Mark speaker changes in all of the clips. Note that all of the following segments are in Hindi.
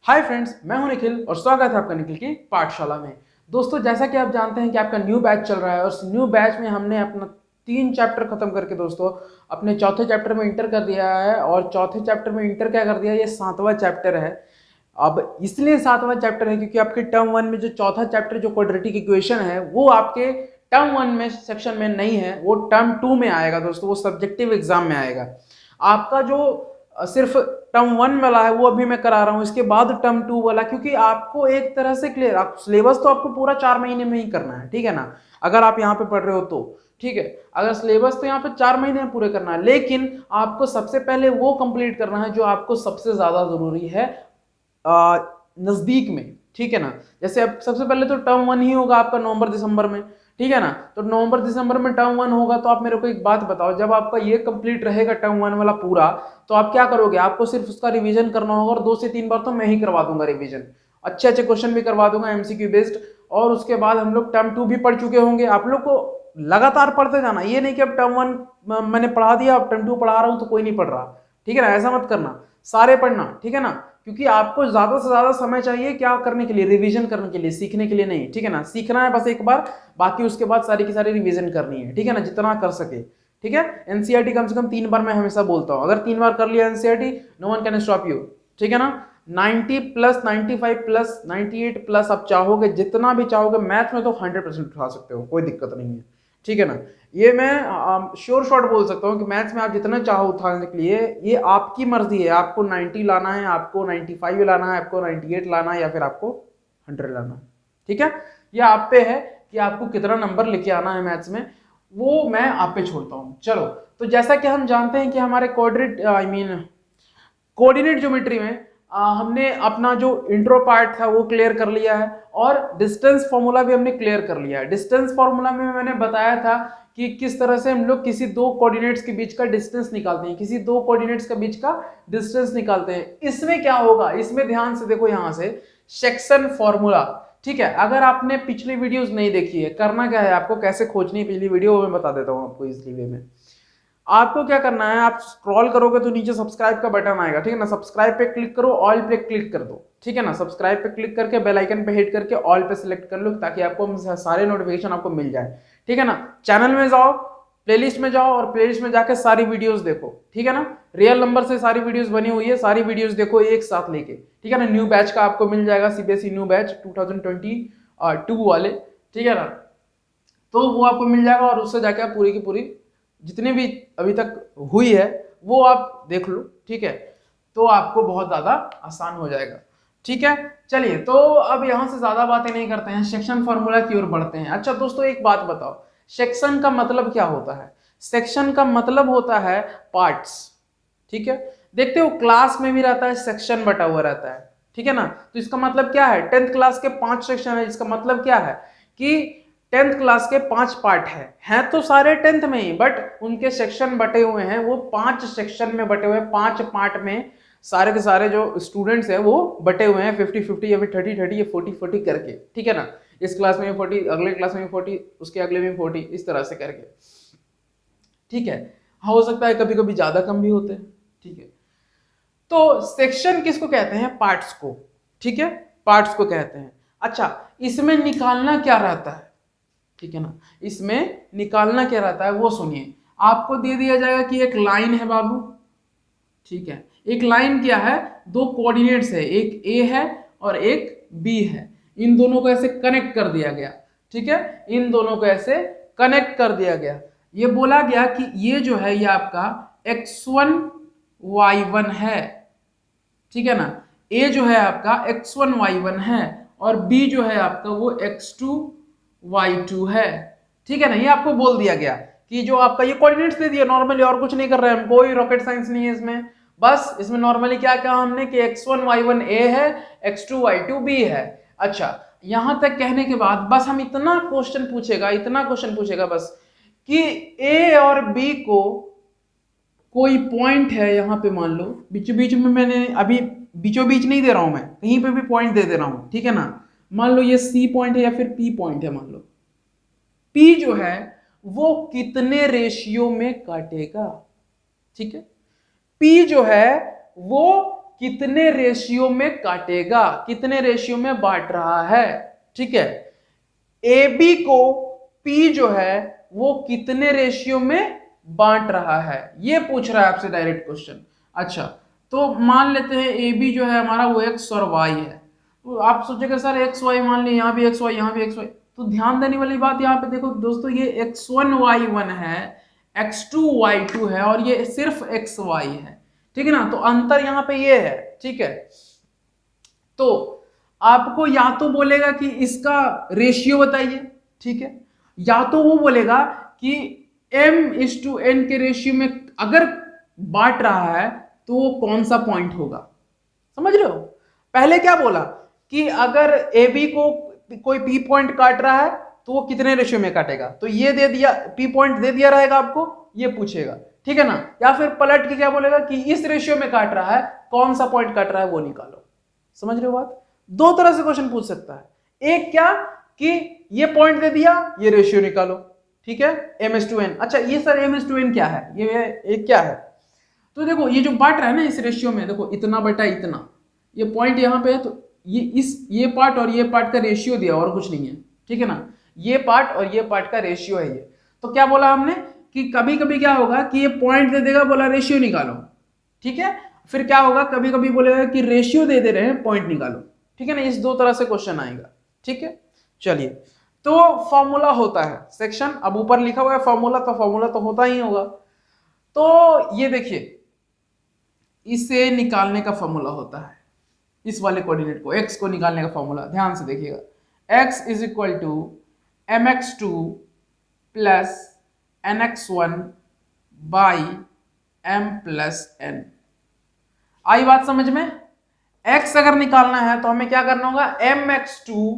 Speaker 1: हाय फ्रेंड्स, मैं हूं निखिल और स्वागत है आपका निखिल की पाठशाला में। दोस्तों, जैसा कि आप जानते हैं कि आपका न्यू बैच चल रहा है और उस न्यू बैच में हमने अपना 3 चैप्टर खत्म करके दोस्तों अपने चौथे चैप्टर में इंटर कर दिया है। और चौथे चैप्टर में इंटर क्या कर दिया, ये 7वां चैप्टर है। अब इसलिए 7वां चैप्टर है क्योंकि आपके टर्म 1 में जो चौथा चैप्टर जो क्वाड्रेटिक इक्वेशन है वो आपके टर्म 1 में सेक्शन में नहीं है, वो टर्म 2 में आएगा दोस्तों, वो सब्जेक्टिव एग्जाम में आएगा। आपका जो सिर्फ टर्म 1 वाला है वो अभी मैं करा रहा हूं, इसके बाद टर्म 2 वाला, क्योंकि आपको एक तरह से क्लियर, आप सिलेबस तो आपको पूरा 4 महीने में ही करना है, ठीक है ना। अगर आप यहाँ पे पढ़ रहे हो तो ठीक है, अगर सिलेबस तो यहाँ पे 4 महीने में पूरे करना है, लेकिन आपको सबसे पहले वो कंप्लीट करना है जो आपको सबसे ज्यादा जरूरी है नजदीक में, ठीक है ना। जैसे अब सबसे पहले तो टर्म 1 ही होगा आपका नवंबर दिसंबर में, ठीक है ना। तो नवंबर दिसंबर में टर्म 1 होगा, तो आप मेरे को एक बात बताओ, जब आपका ये कंप्लीट रहेगा टर्म 1 वाला पूरा, तो आप क्या करोगे, आपको सिर्फ उसका रिवीजन करना होगा, और 2 से 3 बार तो मैं ही करवा दूंगा रिवीजन, अच्छे अच्छे क्वेश्चन भी करवा दूंगा एमसीक्यू बेस्ड। और उसके बाद हम लोग टर्म 2 भी पढ़ चुके होंगे। आप लोग को लगातार पढ़ते जाना, ये नहीं कि अब टर्म 1 मैंने पढ़ा दिया, अब टर्म 2 पढ़ा रहा हूं तो कोई नहीं पढ़ रहा, ठीक है ना। ऐसा मत करना, सारे पढ़ना, ठीक है ना। क्योंकि आपको ज्यादा से ज्यादा समय चाहिए क्या करने के लिए, रिवीजन करने के लिए, सीखने के लिए नहीं, ठीक है ना। सीखना है बस एक बार, बाकी उसके बाद सारी की सारी रिवीजन करनी है, ठीक है ना, जितना कर सके, ठीक है। एनसीईआरटी कम से कम 3 बार, मैं हमेशा बोलता हूं, अगर 3 बार कर लिया NCERT, no one can stop you, ठीक है ना। 90 प्लस 95 प्लस 98 प्लस आप चाहोगे, जितना भी चाहोगे मैथ में तो 100% उठा सकते हो, कोई दिक्कत नहीं है, ठीक है ना। ये मैं श्योर शॉट बोल सकता हूँ कि मैथ्स में आप जितना चाहो उठाने के लिए, ये आपकी मर्जी है, आपको 90 लाना है, आपको 95 लाना है, आपको 98 लाना है, या फिर आपको 100 लाना है, ठीक है। ये आप पे है कि आपको कितना नंबर लेके आना है मैथ्स में, वो मैं आप पे छोड़ता हूँ। चलो, तो जैसा कि हम जानते हैं कि हमारे कोऑर्डिनेट ज्योमेट्री में हमने अपना जो इंट्रो पार्ट था वो क्लियर कर लिया है, और डिस्टेंस फॉर्मूला भी हमने क्लियर कर लिया है। डिस्टेंस फॉर्मूला में मैंने बताया था कि किस तरह से हम लोग किसी 2 कोऑर्डिनेट्स के बीच का डिस्टेंस निकालते हैं, किसी 2 कोऑर्डिनेट्स के बीच का डिस्टेंस निकालते हैं। इसमें क्या होगा, इसमें ध्यान से देखो, यहां से सेक्शन फॉर्मूला, ठीक है। अगर आपने पिछली वीडियोस नहीं देखी है, करना क्या है, आपको कैसे खोजनी है पिछली वीडियो, वो मैं बता देता हूं आपको इजली वे में। आपको क्या करना है, आप स्क्रॉल करोगे तो नीचे सब्सक्राइब का बटन आएगा, ठीक है ना। सब्सक्राइब पे क्लिक करो, ऑल पे क्लिक कर दो, ठीक है ना। सब्सक्राइब पे क्लिक करके बेल आइकन पे हिट करके ऑल पे सिलेक्ट कर लो, ताकि आपको सारे नोटिफिकेशन आपको मिल जाए, ठीक है ना। चैनल में जाओ, प्लेलिस्ट में जाओ, और प्लेलिस्ट में जाकर सारी वीडियोस देखो, ठीक है ना। रियल नंबर से सारी वीडियोस बनी हुई है, सारी वीडियोस देखो एक साथ लेके, ठीक है ना। न्यू बैच का आपको मिल जाएगा, सीबीएसई न्यू बैच 2022 वाले, ठीक है ना। तो वो आपको मिल जाएगा, और उससे जाके आप पूरी की पूरी जितनी भी अभी तक हुई है वो आप देख लो, ठीक है। तो आपको बहुत ज्यादा आसान हो जाएगा, ठीक है। चलिए, तो अब यहां से ज्यादा बातें नहीं करते हैं, सेक्शन फॉर्मूला की ओर बढ़ते हैं। अच्छा दोस्तों, एक बात बताओ, सेक्शन का मतलब क्या होता है। सेक्शन का मतलब होता है पार्ट्स, ठीक है। देखते हो क्लास में भी रहता है, सेक्शन बटा हुआ रहता है, ठीक है ना। तो इसका मतलब क्या है, 10th क्लास के 5 सेक्शन है, इसका मतलब क्या है कि 10th क्लास के 5 पार्ट हैं तो सारे 10th में ही, बट उनके सेक्शन बटे हुए हैं, वो 5 सेक्शन में बटे हुए हैं, 5 पार्ट में सारे के सारे जो स्टूडेंट्स हैं वो बटे हुए हैं, 50-50 या फिर 30-30 या 40-40 करके, ठीक है ना। इस क्लास में 40, अगले क्लास में 40, उसके अगले में 40, इस तरह से करके, ठीक है। हो सकता है कभी कभी ज्यादा कम भी होते हैं, ठीक है। तो सेक्शन किसको कहते हैं, पार्ट्स को, ठीक है, पार्ट्स को कहते हैं। अच्छा, इसमें निकालना क्या रहता है, ठीक है ना। इसमें निकालना क्या रहता है वो सुनिए। आपको दे दिया जाएगा कि एक लाइन है बाबू, ठीक है। एक लाइन क्या है, 2 कोऑर्डिनेट्स है, एक ए है और एक बी है, इन दोनों को ऐसे कनेक्ट कर दिया गया, ठीक है। इन दोनों को ऐसे कनेक्ट कर दिया गया। ये बोला गया कि ये जो है ये आपका x1 y1 है, ठीक है ना। ए जो है आपका x1 y1 है, और बी जो है आपका वो x2 y2 है, ठीक है ना। ये आपको बोल दिया गया कि जो आपका ये कोऑर्डिनेट्स दे दिया नॉर्मली, और कुछ नहीं कर रहे हैं हम, कोई रॉकेट साइंस नहीं है इसमें। बस इसमें नॉर्मली क्या कहा हमने कि x1 y1 a है, x2 y2 b है। अच्छा, यहां तक कहने के बाद बस हम इतना क्वेश्चन पूछेगा, इतना क्वेश्चन पूछेगा बस, कि a और b को कोई पॉइंट है यहाँ पे, मान लो बीचों बीच में, मैंने अभी बीचों बीच नहीं दे रहा हूं, मैं कहीं पे भी पॉइंट दे रहा हूं, ठीक है ना। मान लो ये सी पॉइंट है या फिर पी पॉइंट है, मान लो पी जो है वो कितने रेशियो में काटेगा, ठीक है। पी जो है वो कितने रेशियो में काटेगा, कितने रेशियो में बांट रहा है। ठीक है, ए बी को पी जो है वो कितने रेशियो में बांट रहा है, ये पूछ रहा है आपसे डायरेक्ट क्वेश्चन। अच्छा, तो मान लेते हैं ए बी जो है हमारा वो एक्स और वाई है। तो आप सोचेगा सर एक्स वाई, मान ली यहाँ भी एक्स वाई, यहाँ भी एक्स वाई। तो ध्यान देने वाली बात यहाँ पे देखो दोस्तों, ये x1 y1 है, x2 y2 है और ये सिर्फ xy है। ठीक है ना, तो अंतर यहाँ पे ये है। ठीक है, तो आपको या तो बोलेगा कि इसका रेशियो बताइए, ठीक है, या तो वो बोलेगा कि m/n के रेशियो में अगर बांट रहा है तो वो कौन सा पॉइंट होगा। समझ रहे हो, पहले क्या बोला कि अगर ए बी को कोई पी पॉइंट काट रहा है तो वो कितने रेशियो में काटेगा, तो ये दे दिया, पी पॉइंट दे दिया रहेगा आपको, ये पूछेगा। ठीक है ना, या फिर पलट के क्या बोलेगा कि इस रेशियो में काट रहा है, कौन सा पॉइंट काट रहा है वो निकालो। समझ रहे हो बात, दो तरह से क्वेश्चन पूछ सकता है। एक क्या कि ये पॉइंट दे दिया, ये रेशियो निकालो। ठीक है, m/n। अच्छा, ये सर m/n क्या है, ये एक क्या है, तो देखो ये जो बांट रहा है ना इस रेशियो में, देखो इतना बटा इतना, ये पॉइंट यहाँ पे है, तो ये पार्ट और ये पार्ट का रेशियो दिया और कुछ नहीं है। ठीक है ना, ये पार्ट और ये पार्ट का रेशियो है ये। तो क्या बोला हमने कि कभी कभी क्या होगा कि ये पॉइंट दे देगा, बोला रेशियो निकालो। ठीक है, फिर क्या होगा, कभी कभी बोलेगा कि रेशियो दे रहे हैं, पॉइंट निकालो। ठीक है ना, इस दो तरह से क्वेश्चन आएगा। ठीक है, चलिए, तो फॉर्मूला होता है सेक्शन, अब ऊपर लिखा हुआ है फॉर्मूला, तो फॉर्मूला तो होता ही होगा। तो ये देखिए, इसे निकालने का फॉर्मूला होता है, इस वाले कोऑर्डिनेट को, x को निकालने का फॉर्मूला ध्यान से देखिएगा, x is equal to mx2 plus nx1 by m plus n। आई बात समझ में, x अगर निकालना है तो हमें क्या करना होगा, mx2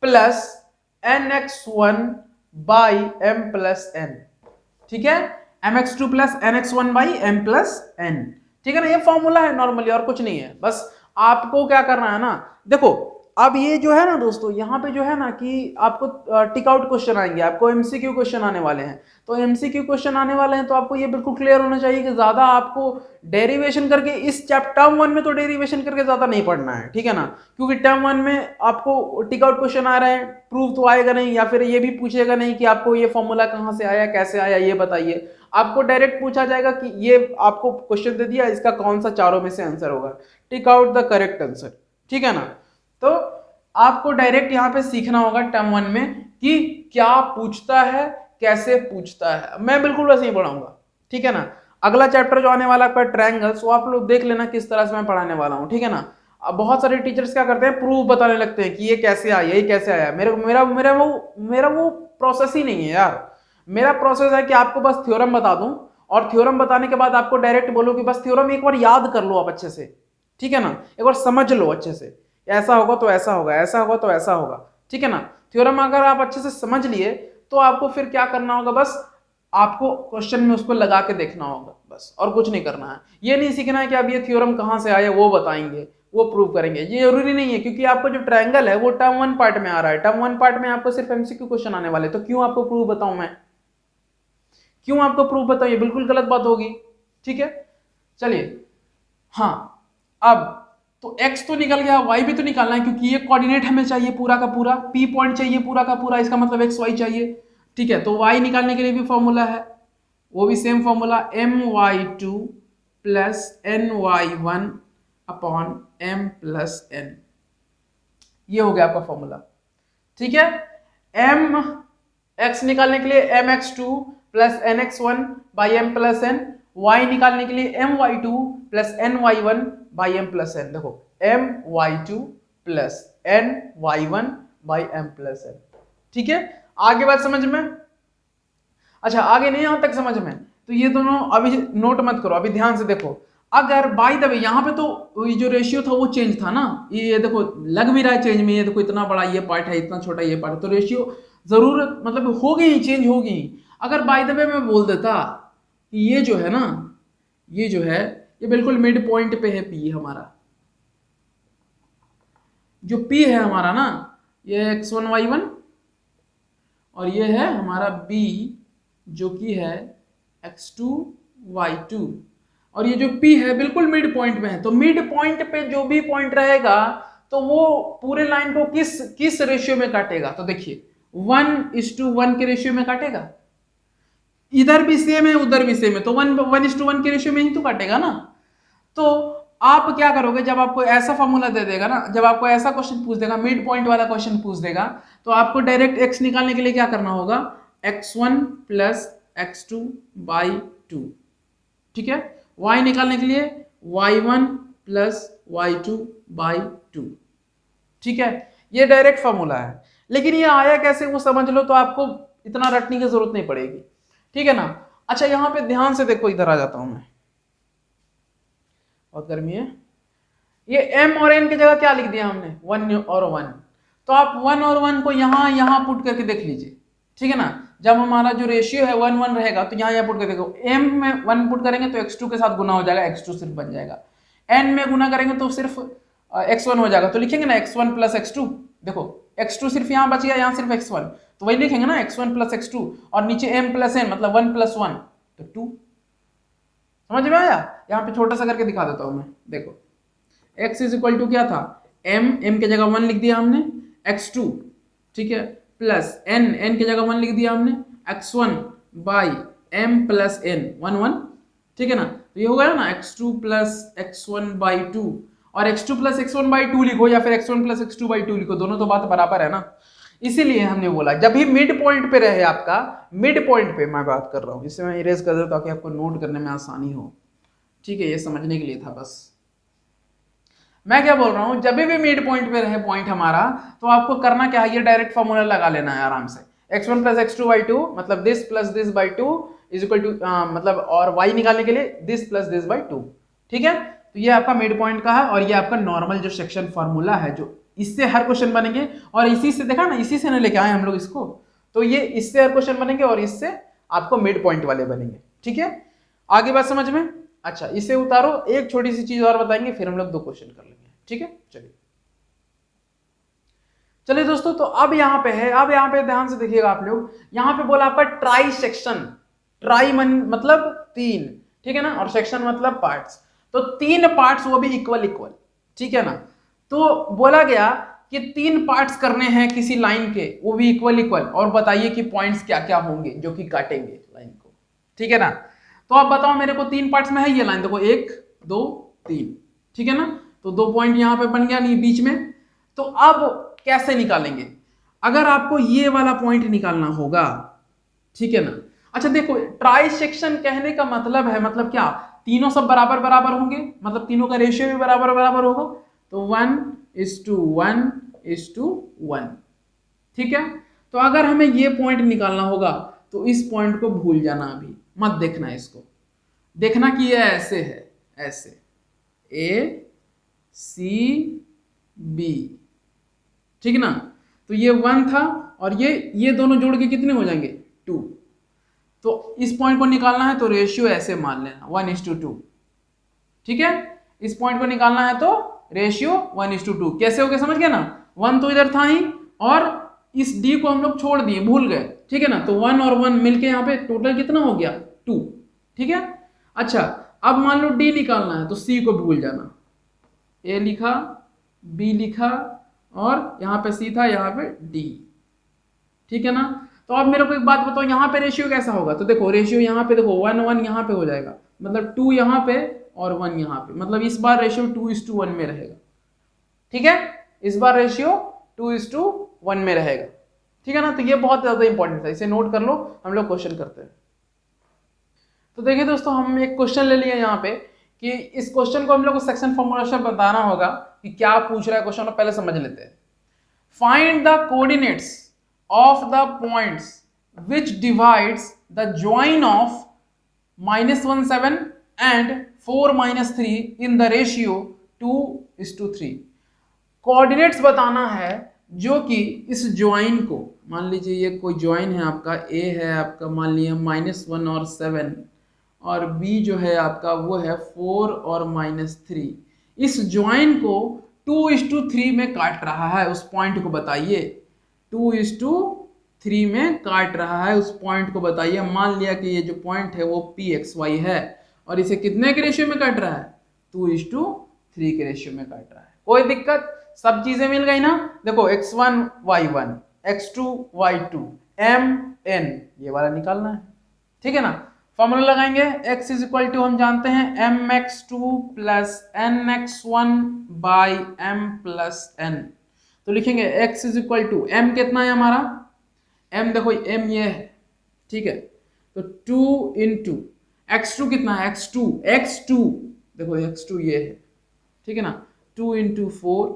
Speaker 1: plus nx1 by m plus n। ठीक है, mx2 plus nx1 by m plus n। ठीक है ना, ये फॉर्मूला है नॉर्मली, और कुछ नहीं है। बस आपको क्या करना है ना, देखो अब ये जो है ना दोस्तों, यहाँ पे जो है ना कि आपको टिक आउट क्वेश्चन आएंगे, आपको एमसीक्यू क्वेश्चन आने वाले हैं। तो एमसीक्यू क्वेश्चन आने वाले हैं तो आपको ये बिल्कुल क्लियर होना चाहिए कि ज्यादा आपको डेरिवेशन करके इस टर्म 1 में तो डेरिवेशन करके ज्यादा नहीं पढ़ना है। ठीक है ना, क्योंकि टर्म 1 में आपको टिक आउट क्वेश्चन आ रहे हैं, प्रूफ तो आएगा नहीं, या फिर ये भी पूछेगा नहीं कि आपको ये फॉर्मूला कहाँ से आया, कैसे आया, ये बताइए। आपको डायरेक्ट पूछा जाएगा कि ये आपको क्वेश्चन दे दिया, इसका कौन सा चारों में से आंसर होगा, tick out the correct answer. ठीक है ना, तो आपको डायरेक्ट यहाँ पे सीखना होगा टर्म 1 में कि क्या पूछता है, कैसे पूछता है। मैं बिल्कुल वैसे ही पढ़ाऊंगा। ठीक है ना, अगला चैप्टर जो आने वाला आपका ट्रायंगल्स, वो आप लोग देख लेना किस तरह से मैं पढ़ाने वाला हूँ। ठीक है ना, अब बहुत सारे टीचर्स क्या करते हैं, प्रूफ बताने लगते हैं कि ये कैसे आया, ये कैसे आया। मेरा वो प्रोसेस ही नहीं है यार। मेरा प्रोसेस है कि आपको बस थ्योरम बता दूं, और थ्योरम बताने के बाद आपको डायरेक्ट बोलो कि बस थ्योरम एक बार याद कर लो आप अच्छे से। ठीक है ना, एक बार समझ लो अच्छे से, ऐसा होगा तो ऐसा होगा, ऐसा होगा तो ऐसा होगा। ठीक है ना, थ्योरम अगर आप अच्छे से समझ लिए तो आपको फिर क्या करना होगा, बस आपको क्वेश्चन में उसको लगा के देखना होगा, बस, और कुछ नहीं करना है। ये नहीं सीखना है कि अब ये थ्योरम कहाँ से आया वो बताएंगे, वो प्रूव करेंगे, ये जरूरी नहीं है। क्योंकि आपको जो ट्रायंगल है वो टर्म 1 पार्ट में आ रहा है, टर्म 1 पार्ट में आपको सिर्फ एमसीक्यू क्वेश्चन आने वाले, तो क्यों आपको प्रूफ बताऊं मैं, क्यों आपको प्रूफ बताऊं, ये बिल्कुल गलत बात होगी। ठीक है, चलिए, हाँ, अब तो x तो निकल गया, y भी तो निकालना है, क्योंकि ये कोऑर्डिनेट हमें चाहिए पूरा का पूरा, p पॉइंट चाहिए पूरा का पूरा, इसका मतलब x y चाहिए। ठीक है, तो y निकालने के लिए भी फॉर्मूला है, वो भी same formula, my2 plus ny1 upon m plus n। ये हो गया आपका फॉर्मूला। ठीक है, x निकालने के लिए mx2 plus nx1 by m plus n, y निकालने के लिए my2 plus ny1 by m plus n। देखो my2 plus ny1 by m plus n। ठीक है, आगे बात समझ में, अच्छा आगे नहीं यहां तक समझ में, तो ये दोनों अभी नोट मत करो, अभी ध्यान से देखो। अगर बाय द वे यहाँ पे तो ये जो रेशियो था वो चेंज था ना, ये देखो लग भी रहा है चेंज में, ये देखो इतना बड़ा ये पार्ट है, इतना छोटा ये पार्ट है, तो रेशियो जरूर मतलब होगी ही, चेंज होगी। अगर बाय द वे मैं बोल देता कि ये जो है ना, ये जो है ये बिल्कुल मिड पॉइंट पे है P हमारा, जो P है हमारा ना, ये x1 y1 और ये है हमारा B जो कि है x2 y2, और ये जो P है बिल्कुल मिड पॉइंट में है, तो मिड पॉइंट पे जो भी पॉइंट रहेगा तो वो पूरे लाइन को किस रेशियो में काटेगा, तो देखिए 1:1 के रेशियो में काटेगा। इधर भी सेम है उधर भी सेम है, तो 1:1 के रेशियो में ही तो काटेगा ना। तो आप क्या करोगे, जब आपको ऐसा फॉर्मूला दे देगा ना, जब आपको ऐसा क्वेश्चन पूछ देगा, मिड पॉइंट वाला क्वेश्चन पूछ देगा, तो आपको डायरेक्ट x निकालने के लिए क्या करना होगा, x1 प्लस x2 बाई 2, ठीक है। y निकालने के लिए y1 प्लस y2 बाई 2, ठीक है। ये डायरेक्ट फॉर्मूला है, लेकिन ये आया कैसे वो समझ लो, तो आपको इतना रटने की जरूरत नहीं पड़ेगी, ठीक है ना। अच्छा यहां पे ध्यान से देखो, इधर आ जाता हूं मैं, बहुत गर्मी है। ये m और n की जगह क्या लिख दिया हमने, 1 और 1, तो आप 1 और 1 को यहां पुट करके देख लीजिए, ठीक है ना। जब हमारा जो रेशियो है 1:1 रहेगा तो यहां पुट करके देखो, m में 1 पुट करेंगे तो x2 के साथ गुना हो जाएगा, x2 सिर्फ बन जाएगा। n में गुना करेंगे तो सिर्फ x1 हो जाएगा, तो लिखेंगे ना x1 प्लस x2, देखो x2 सिर्फ यहाँ बच गया, यहाँ सिर्फ x1, तो वही लिखेंगे ना x1 प्लस x2, और नीचे m प्लस n मतलब 1 प्लस 1 तो 2। समझ में आया? यहाँ पे छोटा सा करके दिखा देता हूं मैं, देखो x इज इक्वल टू क्या था, m की जगह 1 लिख दिया हमने, x2, ठीक है, प्लस n की जगह 1 लिख दिया हमने, x1 by m plus n 1 1, ठीक है ना। तो ये हो गया ना x2 प्लस x1 बाई 2, और x2 प्लस x1 बाई 2 लिखो या फिर x1 प्लस x2 बाई 2 लिखो, दोनों तो बात बराबर है ना। इसीलिए हमने बोला जब भी मिड पॉइंट पे रहे, आपका मिड पॉइंट पे मैं बात कर रहा हूं, इसे मैं इरेज कर देता हूं ताकि आपको नोट करने में आसानी हो, ठीक है, ये समझने के लिए था बस। मैं क्या बोल रहा हूं, जब भी मिड पॉइंट पे रहे पॉइंट हमारा, तो आपको करना क्या है, ये डायरेक्ट फॉर्मूला लगा लेना है आराम से, x1 प्लस x2 बाई 2 मतलब this plus this by 2 is equal to, मतलब और y निकालने के लिए दिस प्लस दिस बाई 2, ठीक है। तो ये आपका मिड पॉइंट का है, और ये आपका नॉर्मल जो सेक्शन फॉर्मूला है, जो इससे हर क्वेश्चन बनेंगे, और इसी से देखा ना, इसी से ना लेके आए हम लोग इसको, तो ये इससे हर क्वेश्चन बनेंगे और इससे आपको मिड पॉइंट वाले बनेंगे, ठीक है। आगे बात समझ में? अच्छा इसे उतारो, एक छोटी सी चीज और बताएंगे, फिर हम लोग 2 क्वेश्चन कर लेंगे, ठीक है। चलिए दोस्तों, तो अब यहाँ पे है, अब यहाँ पे ध्यान से देखिएगा आप लोग, यहाँ पे बोला आपका ट्राई सेक्शन, ट्राई मतलब 3, ठीक है ना, और सेक्शन मतलब पार्ट्स, तो 3 पार्ट्स वो भी इक्वल, ठीक है ना। तो बोला गया कि 3 पार्ट्स करने हैं किसी लाइन के, वो भी इक्वल, और बताइए कि पॉइंट्स क्या क्या होंगे जो कि काटेंगे लाइन को, ठीक है ना। तो आप बताओ मेरे को, 3 पार्ट्स में है ये लाइन, देखो 1 2 3, ठीक है ना, तो 2 पॉइंट यहाँ पे बन गया नहीं बीच में। तो अब कैसे निकालेंगे, अगर आपको ये वाला पॉइंट निकालना होगा, ठीक है ना। अच्छा देखो, ट्राई सेक्शन कहने का मतलब है, मतलब क्या, तीनों सब बराबर बराबर होंगे, मतलब तीनों का रेशियो भी बराबर बराबर होगा, तो 1:1:1, ठीक है। तो अगर हमें ये पॉइंट निकालना होगा तो इस पॉइंट को भूल जाना, अभी मत देखना, इसको देखना कि ये ऐसे है, ऐसे ACB, ठीक है ना। तो ये 1 था, और ये दोनों जोड़ के कितने हो जाएंगे, 2। तो इस पॉइंट को निकालना है तो रेशियो ऐसे मान लेना 1:2, ठीक है। इस पॉइंट को निकालना है तो रेशियो 1:2, कैसे हो गया समझ गया ना, 1 तो इधर था ही, और इस D को हम लोग छोड़ दिए, भूल गए, ठीक है ना। तो 1 और 1 मिलके यहाँ पे टोटल कितना हो गया, 2, ठीक है। अच्छा अब मान लो D निकालना है, तो C को भूल जाना, A लिखा, B लिखा, और यहाँ पे C था, यहाँ पे D, ठीक है ना। तो अब मेरे को एक बात बताओ, यहाँ पे रेशियो कैसा होगा, तो देखो रेशियो यहाँ पे देखो 1 1 यहाँ पे हो जाएगा, मतलब 2 यहाँ पे और 1 यहाँ पे, मतलब इस बार रेशियो 2:1 में रहेगा, ठीक है। इस बार रेशियो 2:1 में रहेगा, ठीक है ना। तो ये बहुत ज्यादा इंपॉर्टेंट है, इसे नोट कर लो, हम लोग क्वेश्चन करते हैं। तो देखिए दोस्तों, हम एक क्वेश्चन ले लिए यहाँ पे, कि इस क्वेश्चन को हम लोग को सेक्शन फॉर्मूला से बताना होगा कि क्या पूछ रहा है क्वेश्चन, पहले समझ लेते हैं। Find the coordinates of the points which divides the join of -17 and 4-3 in the ratio 2:3। Coordinates बताना है जो कि इस ज्वाइन को, मान लीजिए ये कोई ज्वाइन है आपका, A है आपका मान लिया -1 और 7, और B जो है आपका वो है 4 और -3, इस ज्वाइन को 2:3 में काट रहा है, उस पॉइंट को बताइए, 2:3 में काट रहा है, उस पॉइंट को बताइए। मान लिया कि ये जो पॉइंट है वो PXY है, और इसे कितने के रेशियो में काट रहा है, 2:3 के रेशियो में काट रहा है। कोई दिक्कत, सब चीजें मिल गई ना। देखो x1 y1, x2 y2, m n, ये वाला निकालना है, ठीक है ना। फॉर्मूला लगाएंगे, x इज इक्वल टू हम जानते हैं mx2 plus nx1 by m plus n। तो लिखेंगे x is equal to m कितना है हमारा, m देखो m ये है, ठीक है। तो 2 इंटू x2 कितना है, x2 देखो x2 ये है, ठीक है ना। 2 इंटू 4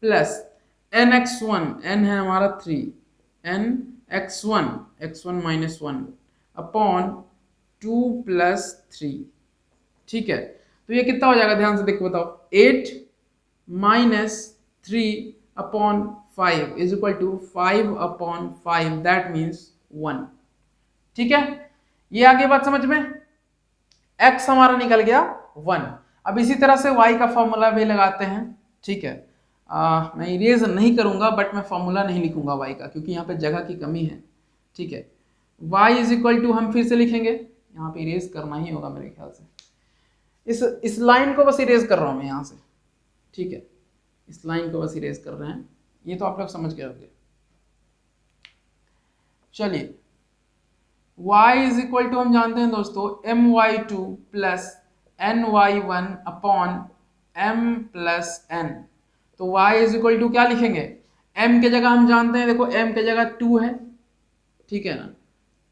Speaker 1: प्लस nx1, n है हमारा 3, x1 माइनस 1 अपॉन 2 प्लस 3, ठीक है। तो ये कितना हो जाएगा, ध्यान से देख के बताओ, 8 minus 3 upon 5 is equal to 5 upon 5, that means 1, ठीक है। ये आगे बात समझ में, x हमारा निकल गया 1। अब इसी तरह से y का फॉर्मूला भी लगाते हैं, ठीक है। मैं इरेज नहीं करूंगा, बट मैं फॉर्मूला नहीं लिखूंगा y का, क्योंकि यहाँ पे जगह की कमी है, ठीक है। y इज इक्वल टू हम फिर से लिखेंगे, यहाँ पे इरेज करना ही होगा मेरे ख्याल से, इस लाइन को बस इरेज कर रहा हूं मैं यहाँ से, ठीक है। इस लाइन को बस इरेज कर रहे हैं, ये तो आप लोग समझ गए होंगे। चलिए y इज इक्वल टू हम जानते हैं दोस्तों my2 plus ny1 upon m plus n। तो y इज इक्वल टू क्या लिखेंगे, m के जगह हम जानते हैं, देखो m के जगह 2 है, ठीक है ना,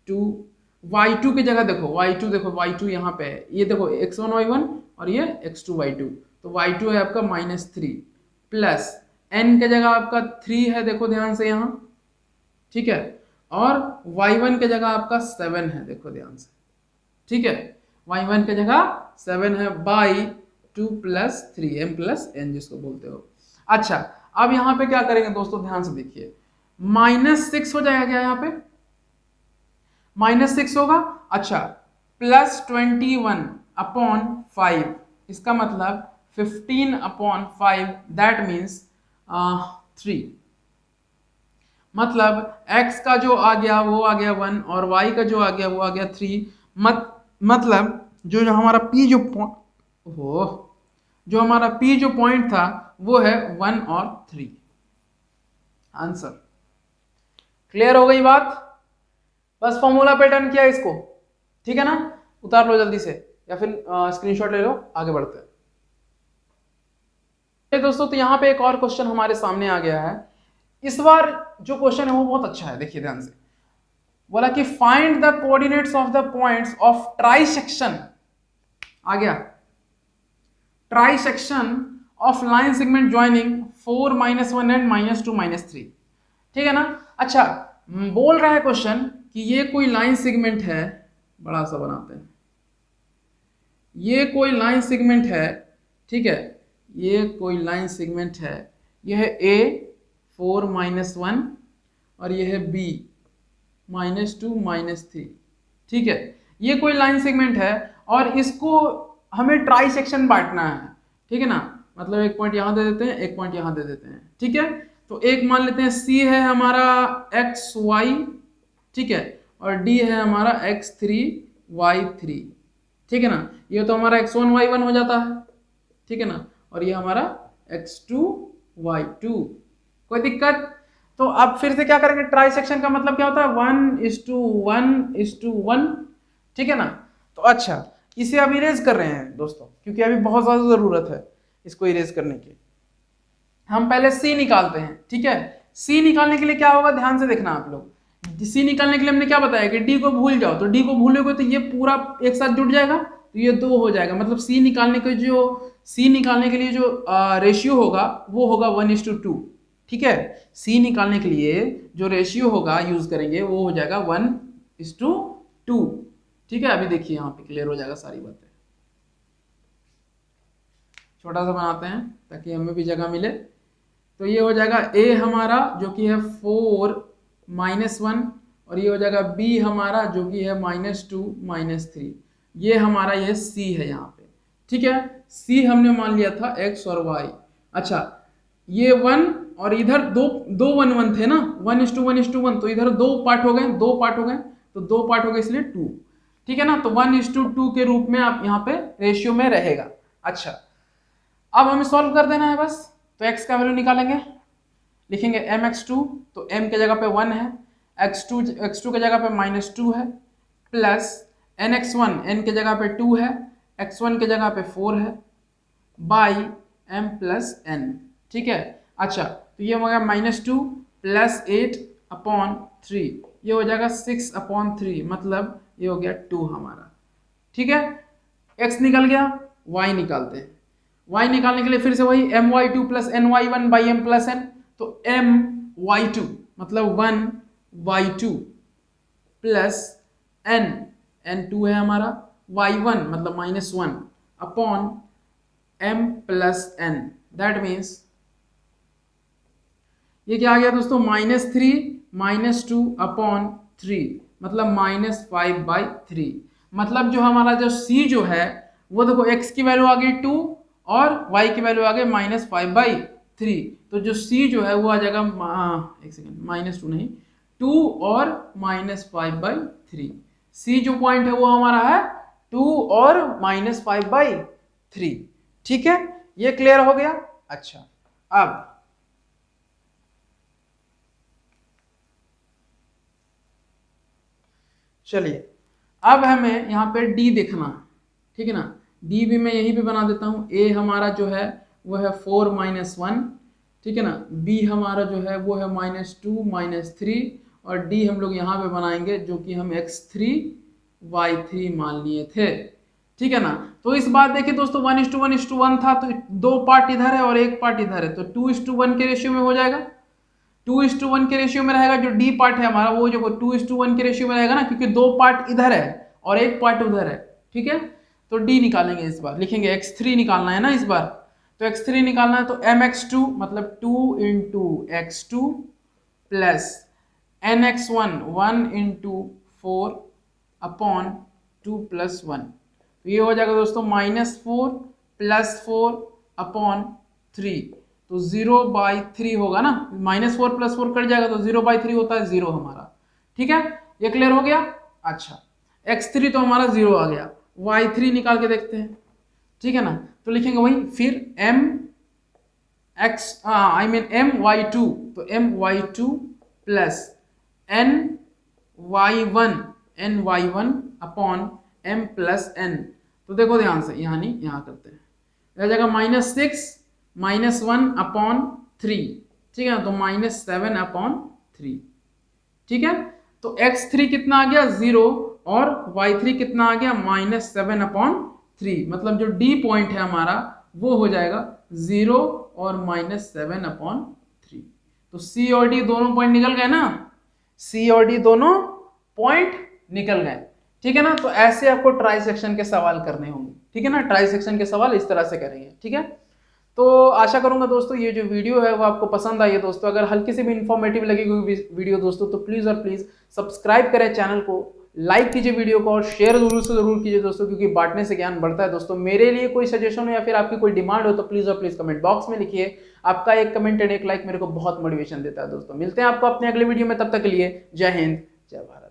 Speaker 1: 2। y2 की जगह देखो y2 यहाँ पे है, ये देखो x1 y1 और ये x2 y2, तो y2 है आपका -3 प्लस n के जगह आपका 3 है, देखो ध्यान से यहाँ, ठीक है। और y1 के जगह आपका 7 है, देखो ध्यान से, ठीक है। y1 के जगह 7 है by 2 plus 3 m plus n जिसको बोलते हो। अच्छा, अब यहाँ पे क्या करेंगे दोस्तों, ध्यान से देखिए, -6 हो जाएगा क्या, यहाँ पे -6 होगा। अच्छा, प्लस 21 अपॉन 5, इसका मतलब 15 अपॉन 5, दैट मीन्स 3। मतलब x का जो आ गया वो आ गया 1 और y का जो आ गया वो आ गया 3। मतलब जो हमारा p जो पॉइंट था वो है 1 और 3। आंसर क्लियर हो गई बात, बस फॉर्मूला पे टर्न किया इसको, ठीक है ना। उतार लो जल्दी से या फिर स्क्रीनशॉट ले लो, आगे बढ़ते हैं। दोस्तों तो यहाँ पे एक और क्वेश्चन हमारे सामने आ गया है। इस बार जो क्वेश्चन है वो बहुत अच्छा है, देखिए ध्यान से। बोला कि find the coordinates of the points of trisection, आ गया, trisection of line segment joining 4 -1 and -2 -3, ठीक है ना। अच्छा, बोल रहा है क्वेश्चन कि ये कोई लाइन सेगमेंट है, बड़ा सा बनाते हैं, ये कोई लाइन सेगमेंट है, ठीक है, ये कोई लाइन सेगमेंट है, यह है A 4 -1 और यह है B -2 -3, ठीक है। ये कोई लाइन सेगमेंट है और इसको हमें ट्राई सेक्शन बांटना है, ठीक है ना। मतलब एक पॉइंट यहाँ दे देते हैं, एक पॉइंट यहाँ दे देते हैं, ठीक है। तो एक मान लेते हैं C है हमारा XY, ठीक है, और D है हमारा X3 Y3, ठीक है ना। ये तो हमारा X1 Y1 हो जाता है, ठीक है ना, और ये हमारा X2 Y2। कोई दिक्कत? तो अब फिर से क्या करेंगे, ट्राई सेक्शन का मतलब क्या होता है, 1:1:1, ठीक है ना। तो अच्छा, इसे अब इरेज कर रहे हैं दोस्तों, क्योंकि अभी बहुत ज्यादा जरूरत है इसको इरेज करने की। हम पहले C निकालते हैं, ठीक है। C निकालने के लिए क्या होगा, ध्यान से देखना आप लोग। C निकालने के लिए हमने क्या बताया कि D को भूल जाओ, तो D को भूलोगे तो ये पूरा एक साथ जुड़ जाएगा, तो ये 2 हो जाएगा। मतलब C निकालने के लिए जो रेशियो होगा वो होगा 1:2, ठीक है। C निकालने के लिए जो रेशियो होगा यूज करेंगे वो हो जाएगा 1:2, ठीक है। अभी देखिए यहाँ पे क्लियर हो जाएगा सारी बातें। छोटा सा बनाते हैं ताकि हमें भी जगह मिले। तो ये हो जाएगा A हमारा जो कि है 4 -1 और ये हो जाएगा B हमारा जो कि है -2 -3। ये हमारा ये C है यहाँ पे, ठीक है। C हमने मान लिया था X और Y। अच्छा, ये 1 और इधर दो 1 थे ना, 1:1:1, तो इधर 2 पार्ट हो गए, तो 2 पार्ट हो गए इसलिए 2, ठीक है ना। तो 1:2 के रूप में आप यहाँ पे रेशियो में रहेगा। अच्छा, अब हमें सॉल्व कर देना है बस। तो x का वैल्यू निकालेंगे, लिखेंगे mx2, तो m के जगह पे 1 है, x2 के जगह पे -2 है, प्लस nx1, n के जगह पे 2 है, x1 के जगह पे 4 है, बाई m प्लस n। ठीक है। अच्छा, तो ये हो गया -2 प्लस 8/3, ये हो जाएगा 6/3, मतलब ये हो गया 2 हमारा। ठीक है, x निकल गया, y निकालते हैं। y निकालने के लिए फिर से वही my2 plus ny1 by m plus n, तो my2 मतलब 1y2 प्लस n2 है हमारा, y1 मतलब -1 upon m plus n, that means ये क्या आ गया दोस्तों, -3 -2/3, मतलब -5/3। मतलब जो हमारा जो c जो है वो देखो, x की वैल्यू आ गई 2 और y की वैल्यू आ गई -5/3, तो जो c जो है वो आ जाएगा एक सेकेंड, -2 नहीं, 2 और -5/3। c जो पॉइंट है वो हमारा है 2 और -5/3। ठीक है, ये क्लियर हो गया। अच्छा, अब चलिए, अब हमें यहाँ पे d देखना, ठीक है ना। d भी मैं यहीं पे बना देता हूँ। a हमारा जो है वो है 4 - 1, ठीक है ना। b हमारा जो है वो है -2 -3, और d हम लोग यहाँ पे बनाएंगे जो कि हम x3 y3 मान लिए थे, ठीक है ना। तो इस बात देखिए दोस्तों, 1:1:1 था, तो 2 पार्ट इधर है और 1 पार्ट इधर है, तो 2:1 के रेशियो में हो जाएगा। 2:1 के रेशियो में रहेगा। जो डी पार्ट है हमारा वो जो 2:1 के रेशियो में रहेगा ना, क्योंकि 2 पार्ट इधर है और 1 पार्ट उधर है, ठीक है। तो डी निकालेंगे इस बार, लिखेंगे x3 निकालना है ना इस बार, तो x3 निकालना है, तो mx2 मतलब 2 × x2 प्लस nx1 1 × 4/2 + 1, तो ये हो जाएगा दोस्तों -4 + 4/3, तो 0/3 होगा ना, -4 + 4 कट जाएगा तो 0/3 होता है 0 हमारा। ठीक है, ये क्लियर हो गया। अच्छा, x3 तो हमारा 0 आ गया, y3 निकाल के देखते हैं, ठीक है ना। तो लिखेंगे वही फिर my2, तो my2 plus ny1 upon m plus n, तो देखो ध्यान से, यहाँ नहीं यहाँ करते हैं, रह जाएगा -6 -1/3, ठीक है ना, तो -7/3, ठीक है। तो x3 कितना आ गया 0 और y3 कितना आ गया -7/3, मतलब जो d पॉइंट है हमारा वो हो जाएगा 0 और -7/3। तो c और d दोनों पॉइंट निकल गए ना, c और d दोनों पॉइंट निकल गए, ठीक है ना। तो ऐसे आपको ट्राई सेक्शन के सवाल करने होंगे, ठीक है ना। ट्राई सेक्शन के सवाल इस तरह से करेंगे, ठीक है। तो आशा करूंगा दोस्तों ये जो वीडियो है वो आपको पसंद आई है दोस्तों। अगर हल्की से भी इंफॉर्मेटिव लगी कोई वीडियो दोस्तों, तो प्लीज़ और प्लीज़ सब्सक्राइब करें चैनल को, लाइक कीजिए वीडियो को और शेयर जरूर कीजिए दोस्तों, क्योंकि बांटने से ज्ञान बढ़ता है दोस्तों। मेरे लिए कोई सजेशन हो या फिर आपकी कोई डिमांड हो तो प्लीज़ और प्लीज़ कमेंट बॉक्स में लिखिए। आपका एक कमेंट एंड एक लाइक मेरे को बहुत मोटिवेशन देता है दोस्तों। मिलते हैं आपको अपने अगले वीडियो में, तब तक के लिए जय हिंद जय भारत।